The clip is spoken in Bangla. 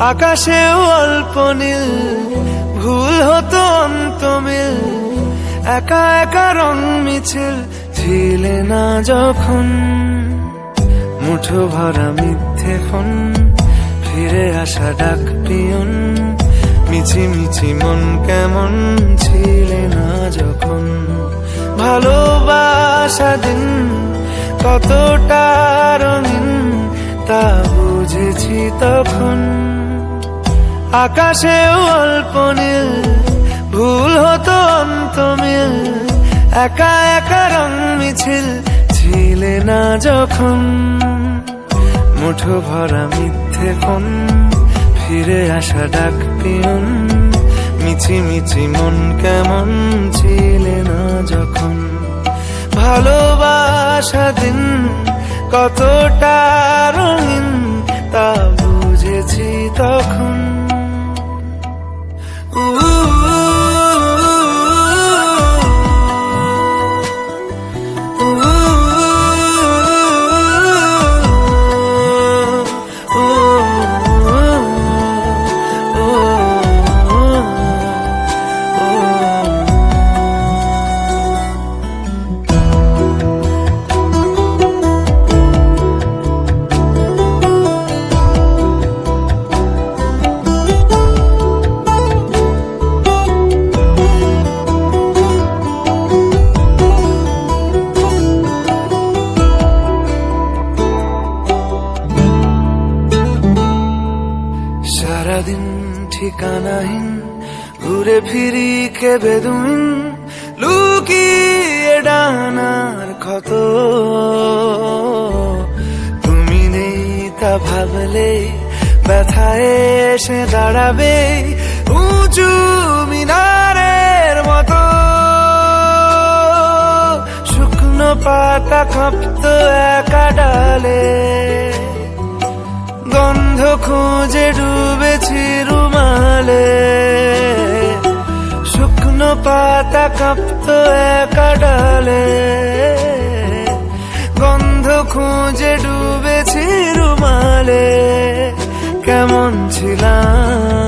আকাশেও অল্প নীল, ভুল হতো অন্তমিল, একা একা রং মিছিল ছিলে না যখন। মুঠো ভরা মিথ্যে ফোন, ফিরে আসা ডাক পিয়ন, মিছি মিছি মন কেমন ছিলে না যখন। ভালোবাসা দিন কতটা রঙিন তা বুঝেছি তখন। আকাশেও অল্প নীল, ভুল হতো অন্তমিল, একা একা রং মিছিল ছিলে না যখন। মুঠো ভরা মিথ্যে ফোন, ফিরে আসা ডাক পিয়ন, মিছি মিছি মন কেমন ছিলে না যখন। ভালোবাসা দিন কতটা রঙিন তা বুঝেছি তখন। সারাদিন ঠিকানাহীন ঘুরে ফিরি কে বেদুইন, লুকিয়ে ডানার ক্ষত। তুমি নেই তা ভাবলে ব্যথায় এসে দাঁড়াবে উঁচু মিনারের মতো। শুকনো পাতা কাঁপতো একা ডালে, গন্ধ খুঁজে ডুবেছি রুমালে। শুকনো পাতা কাঁপতো একা ডালে, গন্ধ খুঁজে ডুবেছি রুমালে। কেমন ছিলাম